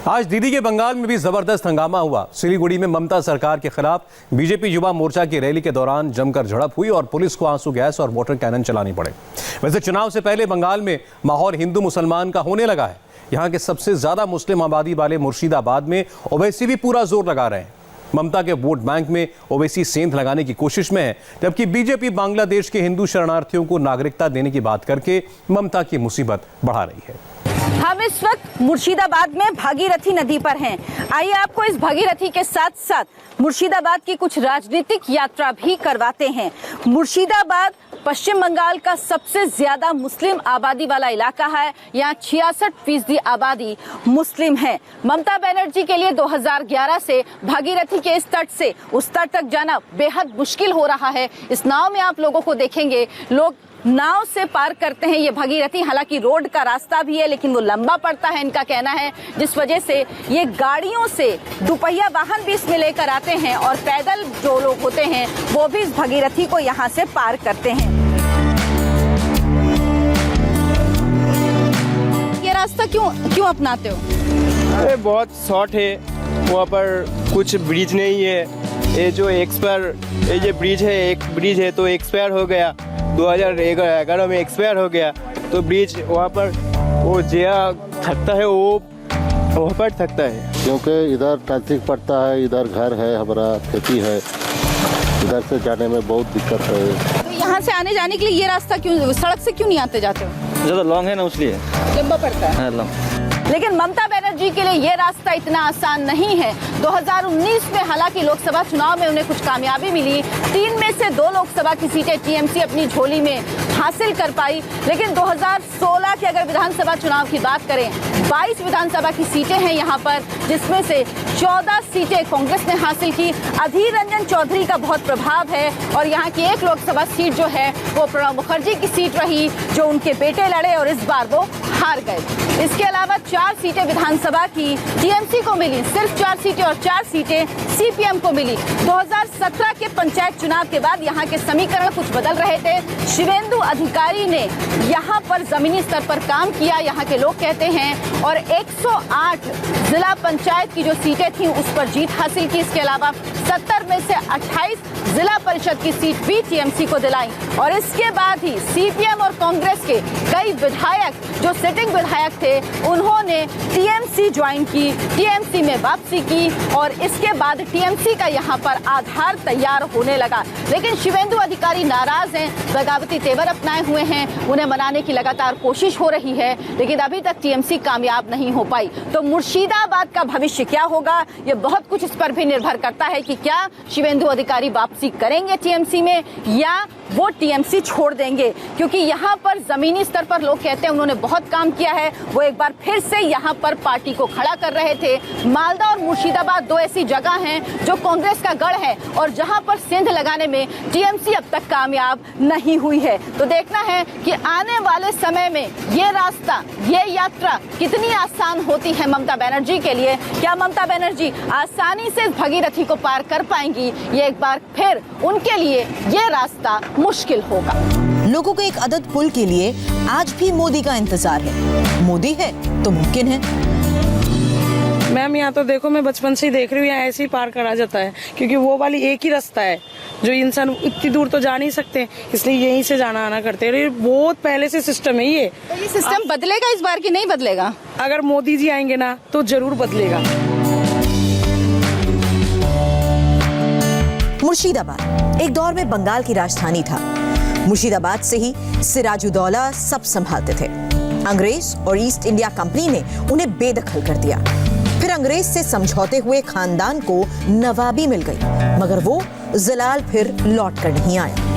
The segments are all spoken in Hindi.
आज दीदी के बंगाल में भी जबरदस्त हंगामा हुआ। सिलीगुड़ी में ममता सरकार के खिलाफ बीजेपी युवा मोर्चा की रैली के दौरान जमकर झड़प हुई और पुलिस को आंसू गैस और वाटर कैनन चलानी पड़े। वैसे चुनाव से पहले बंगाल में माहौल हिंदू मुसलमान का होने लगा है। यहाँ के सबसे ज्यादा मुस्लिम आबादी वाले मुर्शिदाबाद में ओवैसी भी पूरा जोर लगा रहे हैं। ममता के वोट बैंक में ओवैसी सेंध लगाने की कोशिश में है, जबकि बीजेपी बांग्लादेश के हिंदू शरणार्थियों को नागरिकता देने की बात करके ममता की मुसीबत बढ़ा रही है। हम इस वक्त मुर्शिदाबाद में भागीरथी नदी पर हैं। आइए आपको इस भागीरथी के साथ साथ मुर्शिदाबाद की कुछ राजनीतिक यात्रा भी करवाते हैं। मुर्शिदाबाद पश्चिम बंगाल का सबसे ज्यादा मुस्लिम आबादी वाला इलाका है। यहाँ 66% आबादी मुस्लिम है। ममता बनर्जी के लिए 2011 से भागीरथी के इस तट से उस तट तक जाना बेहद मुश्किल हो रहा है। इस नाव में आप लोगों को देखेंगे, लोग नाव से पार करते हैं ये भागीरथी। हालांकि रोड का रास्ता भी है, लेकिन वो लंबा पड़ता है, इनका कहना है, जिस वजह से ये गाड़ियों से दुपहिया वाहन भी इसमें लेकर आते हैं और पैदल जो लोग होते हैं वो भी इस भागीरथी को यहाँ से पार करते हैं। ये रास्ता क्यों अपनाते हो? अरे बहुत शॉर्ट है, वहाँ पर कुछ ब्रिज नहीं है। ये जो ये ब्रिज है, एक ब्रिज है तो एक्सपायर हो गया, 2011 में एक्सपायर हो गया। तो ब्रिज वहाँ पर वो जिया थकता है, वो वहाँ पर थकता है, क्योंकि इधर ट्रैफिक पड़ता है, इधर घर है, हमारा खेती है, इधर से जाने में बहुत दिक्कत है। तो यहाँ से आने जाने के लिए ये रास्ता क्यों, सड़क से क्यों नहीं आते जाते हो? ज़्यादा लॉन्ग है ना, इसलिए लंबा पड़ता है। लेकिन ममता बनर्जी के लिए ये रास्ता इतना आसान नहीं है। 2019 में हालांकि लोकसभा चुनाव में उन्हें कुछ कामयाबी मिली। 3 में से 2 लोकसभा की सीटें टीएमसी अपनी झोली में हासिल कर पाई। लेकिन 2016 के अगर विधानसभा चुनाव की बात करें, 22 विधानसभा की सीटें हैं यहाँ पर, जिसमें से 14 सीटें कांग्रेस ने हासिल की। अधीर रंजन चौधरी का बहुत प्रभाव है और यहाँ की एक लोकसभा सीट जो है वो प्रणब मुखर्जी की सीट रही, जो उनके बेटे लड़े और इस बार वो हार गए। इसके अलावा 4 सीटें विधानसभा की टीएमसी को मिली, सिर्फ 4 सीटें, और 4 सीटें सीपीएम को मिली। 2017 के पंचायत चुनाव के बाद यहाँ के समीकरण कुछ बदल रहे थे। शिवेंदु अधिकारी ने यहाँ पर जमीनी स्तर पर काम किया, यहाँ के लोग कहते हैं, और 108 जिला पंचायत की जो सीटें थी उस पर जीत हासिल की। इसके अलावा 70 में से 28 जिला परिषद की सीट भी टीएमसी को दिलाई। और इसके बाद ही सीपीएम और कांग्रेस के कई विधायक जो सिटिंग विधायक थे उन्होंने टीएमसी ज्वाइन की, टीएमसी में वापसी की, और इसके बाद टीएमसी का यहाँ पर आधार तैयार होने लगा। लेकिन शिवेंदु अधिकारी नाराज हैं, बगावती तेवर अपनाए हुए हैं, उन्हें मनाने की लगातार कोशिश हो रही है, लेकिन अभी तक टीएमसी कामयाब नहीं हो पाई। तो मुर्शिदाबाद का भविष्य क्या होगा, ये बहुत कुछ इस पर भी निर्भर करता है कि क्या शिवेंदु अधिकारी वापसी करेंगे टीएमसी में या वो टीएमसी छोड़ देंगे। क्योंकि यहाँ पर जमीनी स्तर पर लोग कहते हैं उन्होंने बहुत काम किया है, वो एक बार फिर से यहाँ पर पार्टी को खड़ा कर रहे थे। मालदा और मुर्शिदाबाद 2 ऐसी जगह हैं जो कांग्रेस का गढ़ है और जहाँ पर सेंध लगाने में टीएमसी अब तक कामयाब नहीं हुई है। तो देखना है कि आने वाले समय में ये रास्ता, ये यात्रा कितनी आसान होती है ममता बनर्जी के लिए। क्या ममता बनर्जी आसानी से इस भागीरथी को पार कर पाएंगी? ये एक बार फिर उनके लिए ये रास्ता मुश्किल होगा। लोगों को एक अदद पुल के लिए आज भी मोदी का इंतजार है। मोदी है तो मुमकिन है। मैम यहाँ तो देखो, मैं बचपन से ही देख रही हूँ, यहाँ ऐसे ही पार करा जाता है, क्योंकि वो वाली एक ही रास्ता है जो इंसान इतनी दूर तो जा नहीं सकते, इसलिए यहीं से जाना आना करते हैं। ये बहुत पहले से सिस्टम है ये। तो ये सिस्टम बदलेगा इस बार कि नहीं बदलेगा? अगर मोदी जी आएंगे ना तो जरूर बदलेगा। मुर्शिदाबाद एक दौर में बंगाल की राजधानी था। मुर्शिदाबाद से ही सिराजुद्दौला सब संभालते थे। अंग्रेज और ईस्ट इंडिया कंपनी ने उन्हें बेदखल कर दिया। फिर अंग्रेज से समझौते हुए खानदान को नवाबी मिल गई, मगर वो जलाल फिर लौट कर नहीं आया।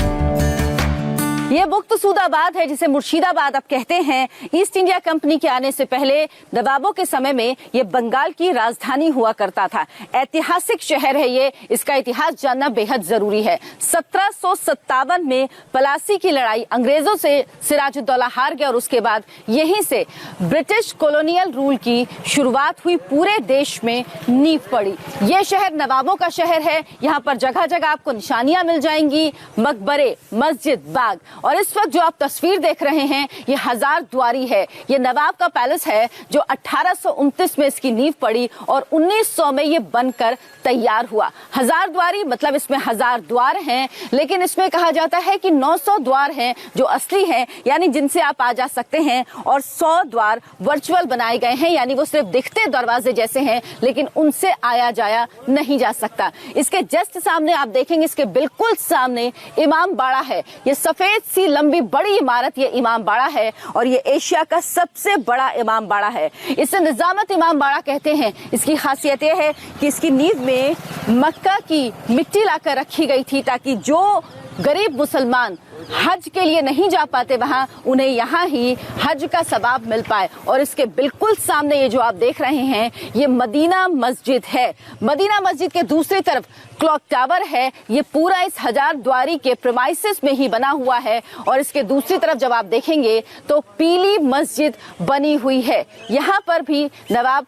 ये मुक्तसूदाबाद है जिसे मुर्शिदाबाद अब कहते हैं। ईस्ट इंडिया कंपनी के आने से पहले नवाबों के समय में ये बंगाल की राजधानी हुआ करता था। ऐतिहासिक शहर है ये, इसका इतिहास जानना बेहद जरूरी है। 1757 में पलासी की लड़ाई, अंग्रेजों से सिराजुद्दौला हार गया और उसके बाद यहीं से ब्रिटिश कॉलोनियल रूल की शुरुआत हुई, पूरे देश में नींव पड़ी। ये शहर नवाबों का शहर है। यहाँ पर जगह जगह आपको निशानियां मिल जाएंगी, मकबरे, मस्जिद, बाग, और इस वक्त जो आप तस्वीर देख रहे हैं ये हजारद्वारी है। ये नवाब का पैलेस है जो 1829 में इसकी नींव पड़ी और 1900 में ये बनकर तैयार हुआ। हजारद्वारी मतलब इसमें 1000 द्वार हैं, लेकिन इसमें कहा जाता है कि 900 द्वार हैं जो असली हैं, यानी जिनसे आप आ जा सकते हैं, और 100 द्वार वर्चुअल बनाए गए हैं, यानी वो सिर्फ दिखते दरवाजे जैसे हैं लेकिन उनसे आया जाया नहीं जा सकता। इसके जस्ट सामने आप देखेंगे, इसके बिल्कुल सामने इमाम बाड़ा है। ये सफेद सी लंबी बड़ी इमारत ये इमाम बाड़ा है और ये एशिया का सबसे बड़ा इमाम बाड़ा है। इसे निजामत इमाम बाड़ा कहते हैं। इसकी खासियत यह है कि इसकी नींव में मक्का की मिट्टी लाकर रखी गई थी ताकि जो गरीब मुसलमान हज के लिए नहीं जा पाते वहां उन्हें यहाँ ही हज का सवाब मिल पाए। और इसके बिल्कुल सामने ये जो आप देख रहे हैं ये मदीना मस्जिद है। मदीना मस्जिद के दूसरी तरफ क्लॉक टावर है। ये पूरा इस हजारद्वारी के प्रेमाइसेस में ही बना हुआ है और इसके दूसरी तरफ जब आप देखेंगे तो पीली मस्जिद बनी हुई है। यहाँ पर भी नवाब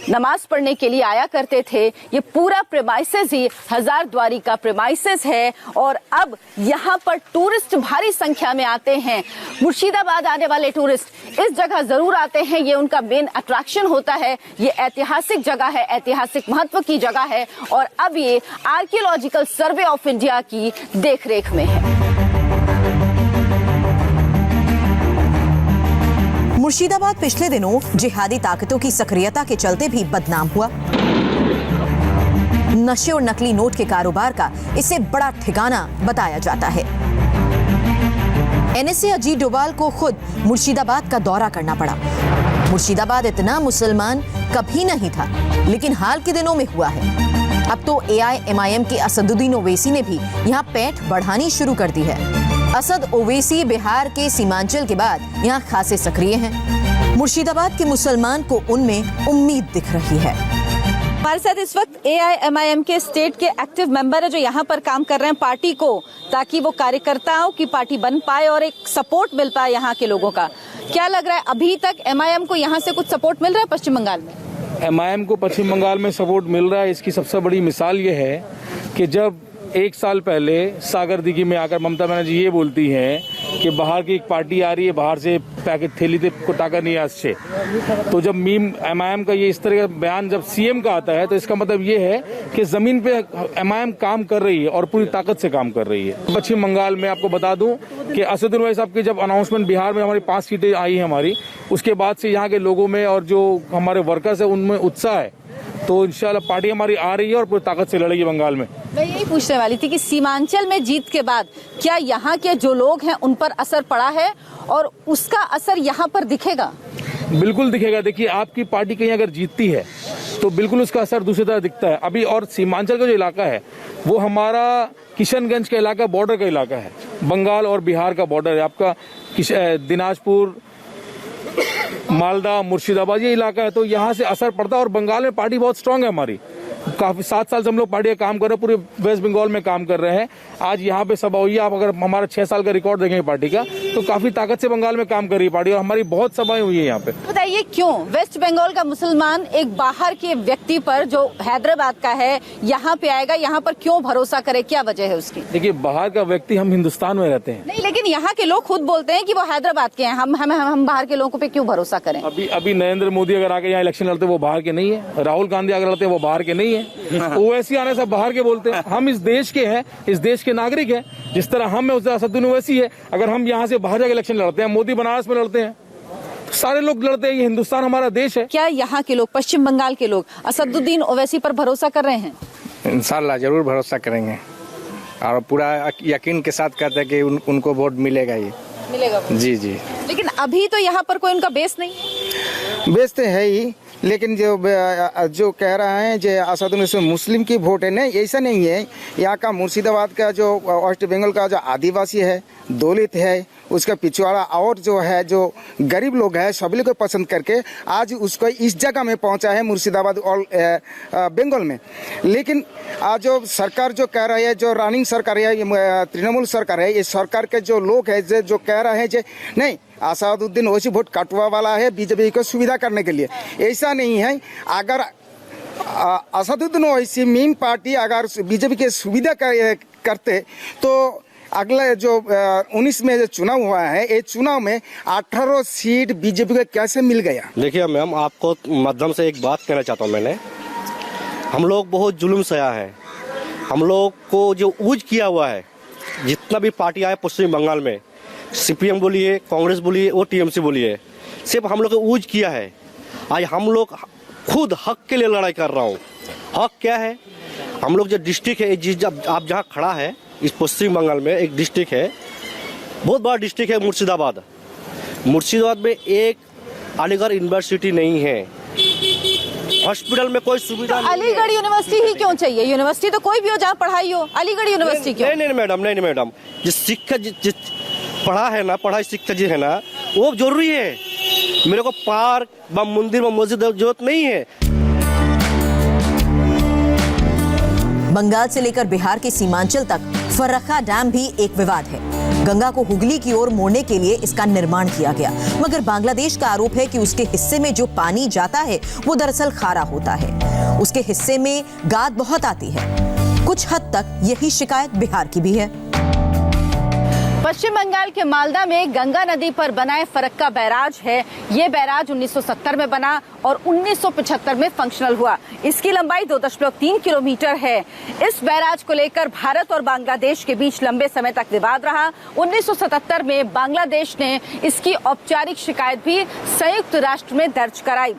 नमाज पढ़ने के लिए आया करते थे। ये पूरा प्रेमाइसेस ही हजारद्वारी का प्रेमाइसेस है और अब यहाँ पर टूरिस्ट भारी संख्या में आते हैं। मुर्शिदाबाद आने वाले टूरिस्ट इस जगह जरूर आते हैं, ये उनका मेन अट्रैक्शन होता है। ये ऐतिहासिक जगह है, ऐतिहासिक महत्व की जगह है और अब ये आर्कियोलॉजिकल सर्वे ऑफ इंडिया की देखरेख में है। मुर्शिदाबाद पिछले दिनों जिहादी ताकतों की सक्रियता के चलते भी बदनाम हुआ। नशे और नकली नोट के कारोबार का इसे बड़ा ठिकाना बताया जाता है। एनएसए अजीत डोभाल को खुद मुर्शिदाबाद का दौरा करना पड़ा। मुर्शिदाबाद इतना मुसलमान कभी नहीं था, लेकिन हाल के दिनों में हुआ है। अब तो एआईएमआईएम के असदुद्दीन ओवैसी ने भी यहाँ पैठ बढ़ानी शुरू कर दी है। असद ओवैसी बिहार के सीमांचल के बाद यहाँ खासे सक्रिय हैं। मुर्शिदाबाद के मुसलमान को उनमें उम्मीद दिख रही है। हमारे साथ इस वक्त एआईएमआईएम के स्टेट के एक्टिव मेंबर है जो यहाँ पर काम कर रहे हैं पार्टी को, ताकि वो कार्यकर्ताओं की पार्टी बन पाए और एक सपोर्ट मिल पाए यहाँ के लोगों का। क्या लग रहा है अभी तक एमआईएम को यहाँ से कुछ सपोर्ट मिल रहा है पश्चिम बंगाल में? एमआईएम को पश्चिम बंगाल में सपोर्ट मिल रहा है। इसकी सबसे बड़ी मिसाल ये है कि जब 1 साल पहले सागर दिघी में आकर ममता बनर्जी ये बोलती हैं कि बाहर की एक पार्टी आ रही है, बाहर से पैकेट थैली को टाका नहीं आसছে, तो जब मीम एमआईएम का ये इस तरह का बयान जब सीएम का आता है तो इसका मतलब ये है कि जमीन पे एमआईएम काम कर रही है और पूरी ताकत से काम कर रही है। पश्चिम बंगाल में आपको बता दूं कि असदुद्दीन ओवैसी साहब की जब अनाउंसमेंट बिहार में हमारी 5 सीटें आई हैं हमारी, उसके बाद से यहाँ के लोगों में और जो हमारे वर्कर्स है उनमें उत्साह है। तो इंशाल्लाह पार्टी हमारी आ रही है और पूरी ताकत से लड़ेगी बंगाल में। मैं यही पूछने वाली थी कि सीमांचल में जीत के बाद क्या यहाँ के जो लोग हैं उन पर असर पड़ा है और उसका असर यहाँ पर दिखेगा? बिल्कुल दिखेगा। देखिए, आपकी पार्टी कहीं अगर जीतती है तो बिल्कुल उसका असर दूसरी तरह दिखता है। अभी और सीमांचल का जो इलाका है वो हमारा किशनगंज का इलाका बॉर्डर का इलाका है, बंगाल और बिहार का बॉर्डर है। आपका दिनाजपुर, मालदा, मुर्शिदाबाद ये इलाका है, तो यहाँ से असर पड़ता है। और बंगाल में पार्टी बहुत स्ट्रांग है हमारी। काफी 7 साल से हम लोग पार्टी का काम कर रहे हैं, पूरे वेस्ट बंगाल में काम कर रहे हैं। आज यहाँ पे सभा हुई है, आप अगर हमारा 6 साल का रिकॉर्ड देखेंगे पार्टी का तो काफी ताकत से बंगाल में काम कर रही है पार्टी और हमारी बहुत सभाएं हुई है यहाँ पे। बताइए क्यों वेस्ट बंगाल का मुसलमान एक बाहर के व्यक्ति पर जो हैदराबाद का है यहाँ पे आएगा, यहाँ पर क्यों भरोसा करे? क्या वजह है उसकी? देखिए, बाहर का व्यक्ति, हम हिंदुस्तान में रहते हैं। नहीं, लेकिन यहाँ के लोग खुद बोलते हैं कि वो हैदराबाद के हैं। हम बाहर के लोगों पे क्यों भरोसा करें? अभी नरेंद्र मोदी अगर आके यहाँ इलेक्शन लड़ते वो बाहर के नहीं है, राहुल गांधी अगर लड़ते वो बाहर के नहीं है, ओवैसी आने सब बाहर के बोलते हैं। हम इस देश के हैं, इस देश के नागरिक हैं। जिस तरह हम है उस तरह असदुद्दीन ओवैसी है। अगर हम यहाँ से बाहर जाकर इलेक्शन लड़ते हैं, मोदी बनारस में लड़ते हैं, सारे लोग लड़ते हैं। ये हिंदुस्तान हमारा देश है। क्या यहाँ के लोग, पश्चिम बंगाल के लोग असदुद्दीन ओवैसी पर भरोसा कर रहे हैं? इंशाल्लाह जरूर भरोसा करेंगे और पूरा यकीन के साथ कहते हैं कि उनको वोट मिलेगा। ये मिलेगा जी जी। लेकिन अभी तो यहाँ पर कोई उनका बेस नहीं है। बेस तो है ही, लेकिन जो कह रहा है जो असदुद्दीन मुस्लिम की वोट है, नहीं ऐसा नहीं है। यहाँ का मुर्शिदाबाद का जो वेस्ट बंगाल का जो आदिवासी है, दलित है, उसका पिछवाड़ा और जो है जो गरीब लोग हैं, सभी को पसंद करके आज उसको इस जगह में पहुंचा है मुर्शिदाबाद और बंगाल में। लेकिन आज जो सरकार जो कह रही है, जो रनिंग सरकार है, तृणमूल सरकार है, ये सरकार के जो लोग है जो कह रहे हैं नहीं असदुद्दीन ओवैसी वोट काटवा वाला है बीजेपी को सुविधा करने के लिए, ऐसा नहीं है। अगर असदुद्दीन ओवैसी मीम पार्टी अगर बीजेपी की सुविधा करते तो अगला जो 19 में जो चुनाव हुआ है, ये चुनाव में 18 सीट बीजेपी को कैसे मिल गया? देखिए मैम, आपको माध्यम से एक बात कहना चाहता हूँ हम लोग बहुत जुल्म सहा है। हम लोग को जो ऊज किया हुआ है, जितना भी पार्टी आए पश्चिम बंगाल में, सीपीएम बोलिए, कांग्रेस बोलिए, वो टीएमसी बोलिए, सिर्फ हम लोग को ऊज किया है। आज हम लोग खुद हक के लिए लड़ाई कर रहा हूँ। हक क्या है? हम लोग जो डिस्ट्रिक्ट है, जिस आप जहाँ खड़ा है इस पश्चिम बंगाल में एक डिस्ट्रिक्ट है, बहुत बड़ा डिस्ट्रिक्ट है मुर्शिदाबाद। मुर्शिदाबाद में एक अलीगढ़ यूनिवर्सिटी नहीं है, हॉस्पिटल में कोई सुविधा नहीं। अलीगढ़ यूनिवर्सिटी ही क्यों चाहिए? यूनिवर्सिटी तो कोई भी हो जहाँ पढ़ाई हो, अलीगढ़ यूनिवर्सिटी क्यों? नहीं मैडम, जिस शिक्षा जिस पढ़ा है ना, पढ़ाई शिक्षा जी है ना, वो जरूरी है। मेरे को पार्क व मंदिर व मस्जिद जरूरत नहीं है। बंगाल से लेकर बिहार के सीमांचल तक फर्रक्का डैम भी एक विवाद है। गंगा को हुगली की ओर मोड़ने के लिए इसका निर्माण किया गया, मगर बांग्लादेश का आरोप है कि उसके हिस्से में जो पानी जाता है वो दरअसल खारा होता है। उसके हिस्से में गाद बहुत आती है। कुछ हद तक यही शिकायत बिहार की भी है। पश्चिम बंगाल के मालदा में गंगा नदी पर बनाए फरक्का बैराज है। ये बैराज 1970 में बना और 1975 में फंक्शनल हुआ। इसकी लंबाई 2.3 किलोमीटर है। इस बैराज को लेकर भारत और बांग्लादेश के बीच लंबे समय तक विवाद रहा। 1977 में बांग्लादेश ने इसकी औपचारिक शिकायत भी संयुक्त राष्ट्र में दर्ज कराई।